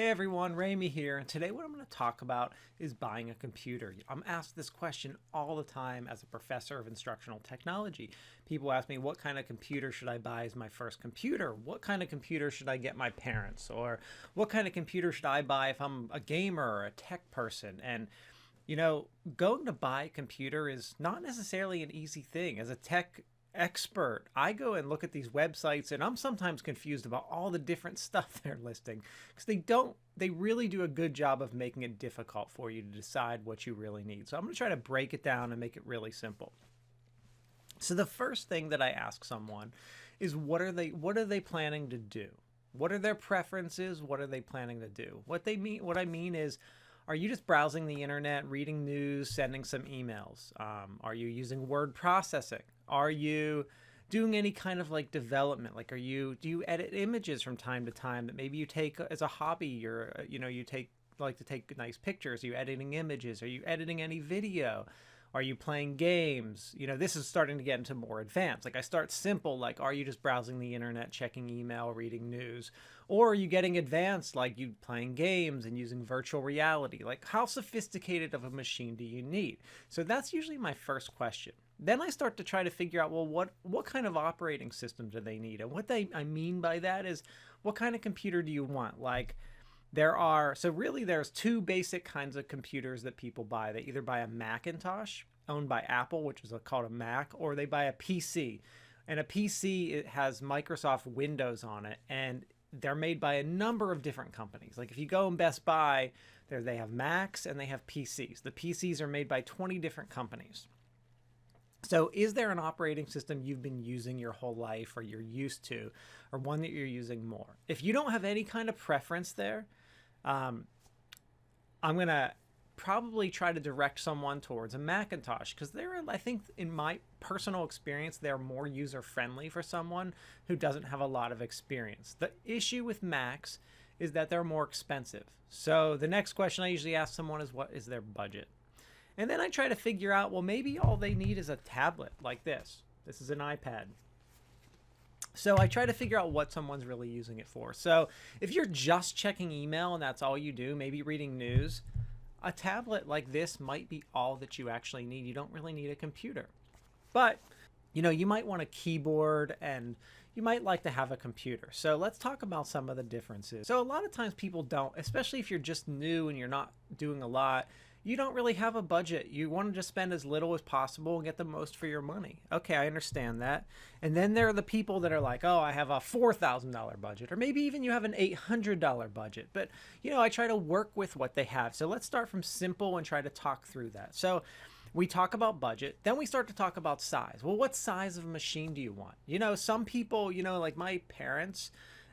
Hey everyone, Ramey here, and today what I'm going to talk about is buying a computer. I'm asked this question all the time as a professor of instructional technology. People ask me, what kind of computer should I buy as my first computer? What kind of computer should I get my parents? Or what kind of computer should I buy if I'm a gamer or a tech person? And going to buy a computer is not necessarily an easy thing. As a tech expert, I go and look at these websites and I'm sometimes confused about all the different stuff they're listing because they really do a good job of making it difficult for you to decide what you really need. So I'm going to try to break it down and make it really simple. So the first thing that I ask someone is what are they planning to do? What are their preferences? What are they planning to do? What I mean is, are you just browsing the internet, reading news, sending some emails? Are you using word processing? Are you doing any kind of like development? Like, do you edit images from time to time that maybe you take as a hobby? You like to take nice pictures. Are you editing images? Are you editing any video? Are you playing games? This is starting to get into more advanced. Like I start simple, like are you just browsing the internet, checking email, reading news? Or are you getting advanced, like you playing games and using virtual reality? Like how sophisticated of a machine do you need? So that's usually my first question. Then I start to try to figure out, well, what kind of operating system do they need? And I mean by that is, what kind of computer do you want? Like there's two basic kinds of computers that people buy. They either buy a Macintosh owned by Apple, which is called a Mac, or they buy a PC. And a PC, it has Microsoft Windows on it, and they're made by a number of different companies. Like if you go in Best Buy, they have Macs and they have PCs. The PCs are made by 20 different companies. So is there an operating system you've been using your whole life or you're used to, or one that you're using more? If you don't have any kind of preference there, I'm going to probably try to direct someone towards a Macintosh because I think in my personal experience, they're more user-friendly for someone who doesn't have a lot of experience. The issue with Macs is that they're more expensive. So the next question I usually ask someone is, what is their budget? And then I try to figure out, well, maybe all they need is a tablet like this. This is an iPad. So I try to figure out what someone's really using it for. So if you're just checking email and that's all you do, maybe reading news, a tablet like this might be all that you actually need. You don't really need a computer. But, you might want a keyboard and you might like to have a computer. So let's talk about some of the differences. So a lot of times people don't, especially if you're just new and you're not doing a lot, you don't really have a budget. You want to just spend as little as possible and get the most for your money. Okay, I understand that. And then there are the people that are like, oh, I have a $4,000 budget, or maybe even you have an $800 budget. But, I try to work with what they have. So let's start from simple and try to talk through that. So we talk about budget, then we start to talk about size. Well, what size of a machine do you want? Some people, like my parents,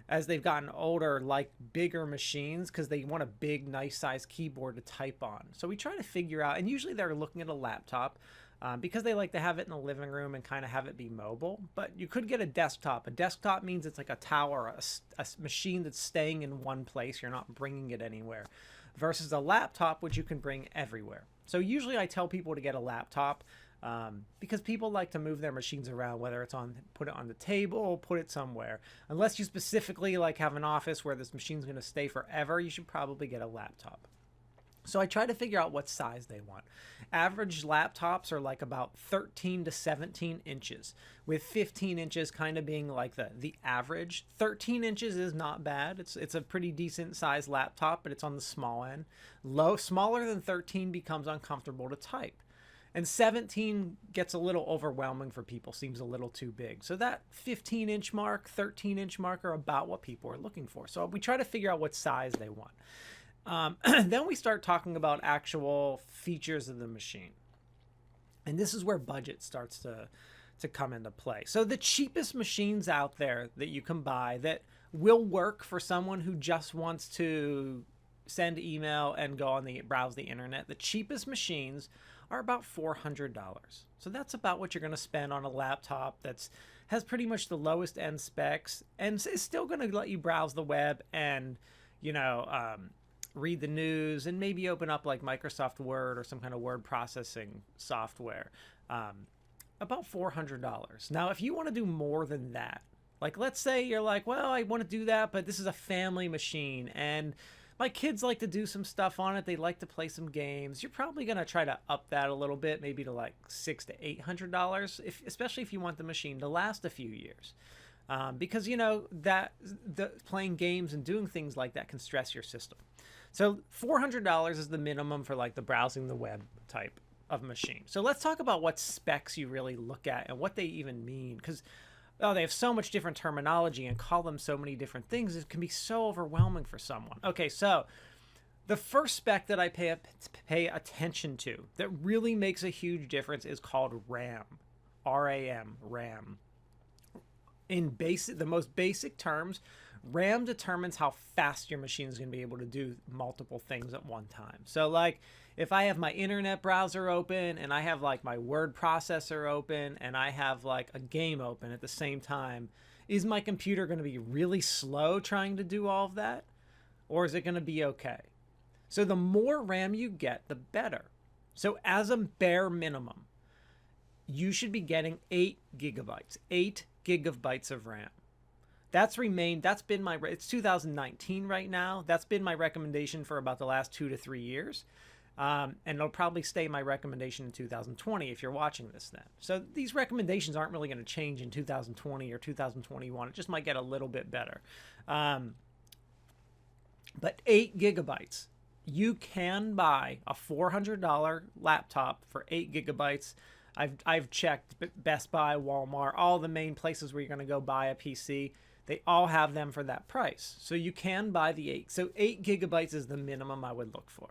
as they've gotten older, like bigger machines because they want a big, nice size keyboard to type on. So we try to figure out, and usually they're looking at a laptop because they like to have it in the living room and kind of have it be mobile. But you could get a desktop. A desktop means it's like a tower, a machine that's staying in one place. You're not bringing it anywhere. Versus a laptop, which you can bring everywhere. So usually I tell people to get a laptop because people like to move their machines around, whether it's put it on the table or put it somewhere. Unless you specifically like have an office where this machine's going to stay forever, you should probably get a laptop. So I try to figure out what size they want. Average laptops are like about 13 to 17 inches, with 15 inches kind of being like the average. 13 inches is not bad. It's a pretty decent size laptop, but it's on the small end. Smaller than 13 becomes uncomfortable to type. And 17 gets a little overwhelming for people, seems a little too big. So that 15-inch mark, 13-inch mark are about what people are looking for. So we try to figure out what size they want. Then we start talking about actual features of the machine. And this is where budget starts to come into play. So the cheapest machines out there that you can buy that will work for someone who just wants to send email and browse the internet, the cheapest machines are about $400. So that's about what you're going to spend on a laptop has pretty much the lowest end specs and is still going to let you browse the web and, read the news and maybe open up like Microsoft Word or some kind of word processing software. About $400. Now, if you want to do more than that, like let's say you're like, well, I want to do that, but this is a family machine and My kids like to do some stuff on it. They like to play some games. You're probably going to try to up that a little bit, maybe to like $600 to $800, especially if you want the machine to last a few years. Because you know that the playing games and doing things like that can stress your system. So $400 is the minimum for like the browsing the web type of machine. So let's talk about what specs you really look at and what they even mean, because they have so much different terminology and call them so many different things. It can be so overwhelming for someone. Okay, so the first spec that I pay attention to that really makes a huge difference is called RAM. RAM, RAM. In the most basic terms, RAM determines how fast your machine is going to be able to do multiple things at one time. So like if I have my internet browser open and I have like my word processor open and I have like a game open at the same time, is my computer going to be really slow trying to do all of that? Or is it going to be okay? So the more RAM you get, the better. So as a bare minimum, you should be getting 8 gigabytes, 8 gigabytes of RAM. That's been my, it's 2019 right now. That's been my recommendation for about the last 2 to 3 years. And it'll probably stay my recommendation in 2020 if you're watching this then. So these recommendations aren't really going to change in 2020 or 2021. It just might get a little bit better. But 8 gigabytes. You can buy a $400 laptop for 8 gigabytes. I've checked Best Buy, Walmart, all the main places where you're going to go buy a PC. They all have them for that price. So you can buy the 8. So 8 gigabytes is the minimum I would look for.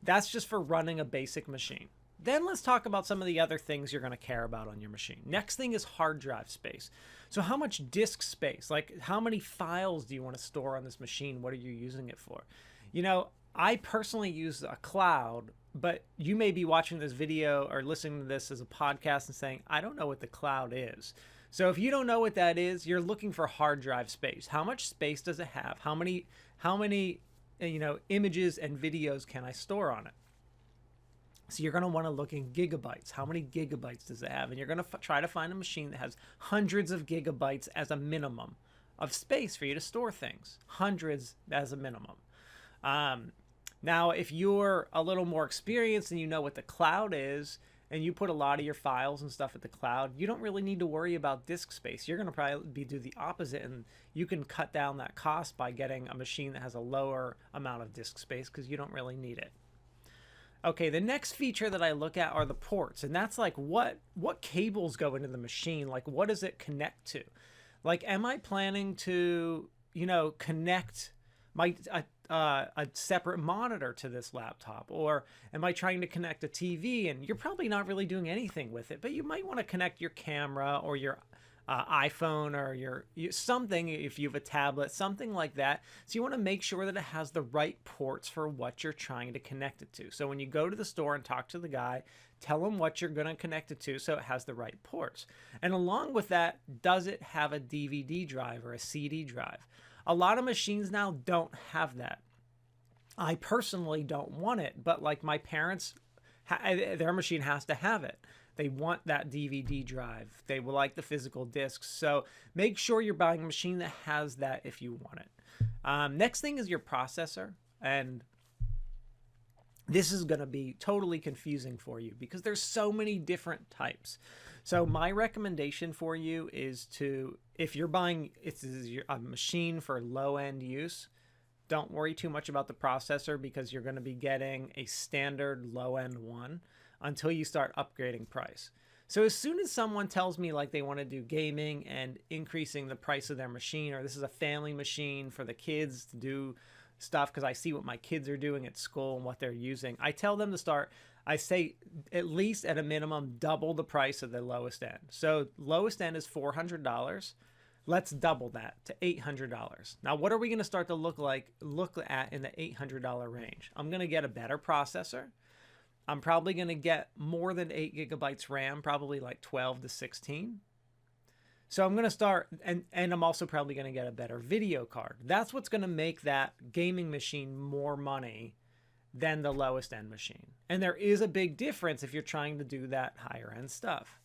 That's just for running a basic machine. Then let's talk about some of the other things you're going to care about on your machine. Next thing is hard drive space. So how much disk space, like how many files do you want to store on this machine? What are you using it for? You know, I personally use a cloud, but you may be watching this video or listening to this as a podcast and saying, I don't know what the cloud is. So if you don't know what that is, you're looking for hard drive space. How much space does it have? How many images and videos can I store on it? So you're going to want to look in gigabytes. How many gigabytes does it have? And you're going to try to find a machine that has hundreds of gigabytes as a minimum of space for you to store things. Hundreds as a minimum. Now, if you're a little more experienced and you know what the cloud is, and you put a lot of your files and stuff at the cloud, you don't really need to worry about disk space. You're going to probably do the opposite, and you can cut down that cost by getting a machine that has a lower amount of disk space because you don't really need it. Okay, the next feature that I look at are the ports, and that's like what cables go into the machine? Like what does it connect to? Like am I planning to, connect a separate monitor to this laptop, or am I trying to connect a TV? And you're probably not really doing anything with it, but you might want to connect your camera or your iPhone or something if you have a tablet, something like that. So you want to make sure that it has the right ports for what you're trying to connect it to. So when you go to the store and talk to the guy, tell him what you're going to connect it to so it has the right ports. And along with that, does it have a DVD drive or a CD drive? A lot of machines now don't have that. I personally don't want it, but like my parents, their machine has to have it. They want that DVD drive. They will like the physical discs. So make sure you're buying a machine that has that if you want it. Next thing is your processor. And this is going to be totally confusing for you because there's so many different types. So my recommendation for you is if you're buying a machine for low-end use, don't worry too much about the processor because you're going to be getting a standard low-end one until you start upgrading price. So as soon as someone tells me like they want to do gaming and increasing the price of their machine, or this is a family machine for the kids to do stuff because I see what my kids are doing at school and what they're using, I tell them to start, I say at least at a minimum double the price of the lowest end. So lowest end is $400. Let's double that to $800. Now, what are we going to start to look at in the $800 range? I'm going to get a better processor. I'm probably going to get more than 8 gigabytes RAM, probably like 12 to 16. So I'm going to start, and I'm also probably going to get a better video card. That's what's going to make that gaming machine more money than the lowest end machine. And there is a big difference if you're trying to do that higher end stuff.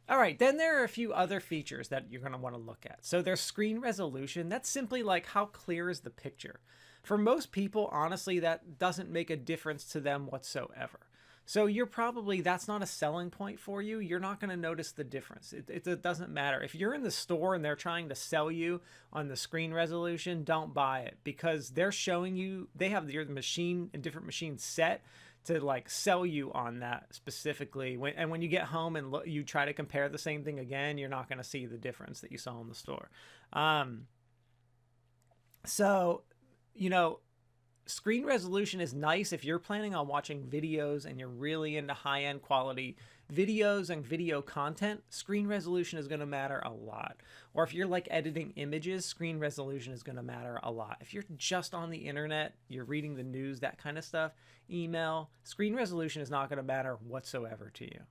All right, then there are a few other features that you're going to want to look at. So there's screen resolution. That's simply like how clear is the picture. For most people, honestly, that doesn't make a difference to them whatsoever. So that's not a selling point for you. You're not going to notice the difference. It doesn't matter. If you're in the store and they're trying to sell you on the screen resolution, don't buy it, because they're showing you, they have your machine and different machines set to like sell you on that specifically. When you get home and you try to compare the same thing again, you're not going to see the difference that you saw in the store. So, you know, screen resolution is nice if you're planning on watching videos and you're really into high-end quality videos and video content. Screen resolution is going to matter a lot. Or if you're like editing images, screen resolution is going to matter a lot. If you're just on the internet, you're reading the news, that kind of stuff, email, screen resolution is not going to matter whatsoever to you.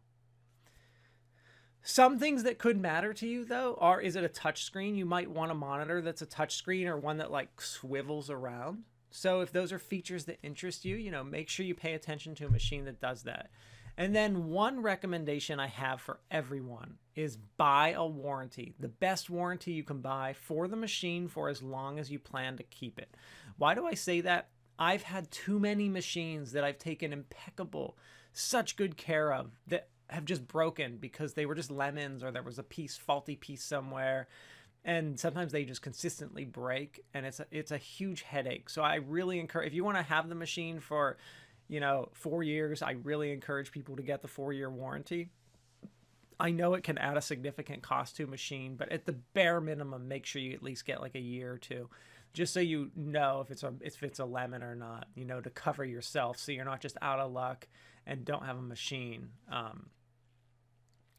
Some things that could matter to you, though, are, is it a touch screen? You might want a monitor that's a touch screen, or one that like swivels around. So if those are features that interest you, you know, make sure you pay attention to a machine that does that. And then one recommendation I have for everyone is buy a warranty. The best warranty you can buy for the machine for as long as you plan to keep it. Why do I say that? I've had too many machines that I've taken impeccable, such good care of, that have just broken because they were just lemons, or there was a faulty piece somewhere. And sometimes they just consistently break, and it's a huge headache. So I really encourage, if you want to have the machine for, 4 years, I really encourage people to get the 4-year warranty. I know it can add a significant cost to a machine, but at the bare minimum, make sure you at least get like a year or two, just so you know if it's a lemon or not, to cover yourself, so you're not just out of luck and don't have a machine.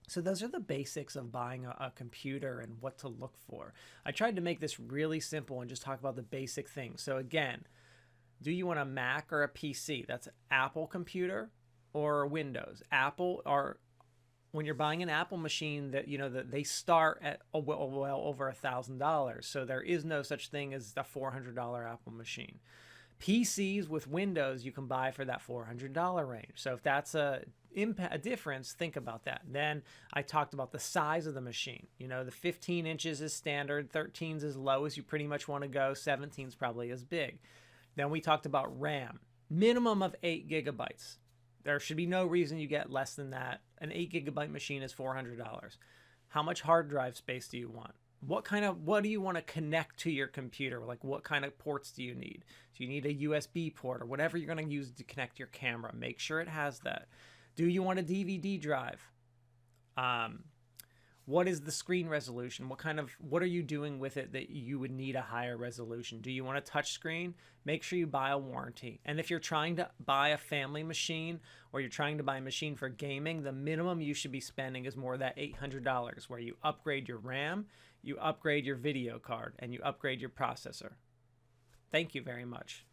So those are the basics of buying a computer and what to look for. I tried to make this really simple and just talk about the basic things. So again, do you want a Mac or a PC? That's an Apple computer or Windows. Apple, or when you're buying an Apple machine, that that they start at well over $1,000. So there is no such thing as a $400 Apple machine. PCs with Windows you can buy for that $400 range. So if that's a difference, think about that. Then I talked about the size of the machine. The 15 inches is standard, 13 is as low as you pretty much want to go, 17 is probably as big. Then we talked about RAM, minimum of 8 gigabytes. There should be no reason you get less than that. An 8 gigabyte machine is $400. How much hard drive space do you want? What do you want to connect to your computer? Like, what kind of ports do you need? Do you need a USB port or whatever you're going to use to connect your camera? Make sure it has that. Do you want a DVD drive? What is the screen resolution? What are you doing with it that you would need a higher resolution? Do you want a touch screen? Make sure you buy a warranty. And if you're trying to buy a family machine, or you're trying to buy a machine for gaming, the minimum you should be spending is more than $800, where you upgrade your RAM, you upgrade your video card, and you upgrade your processor. Thank you very much.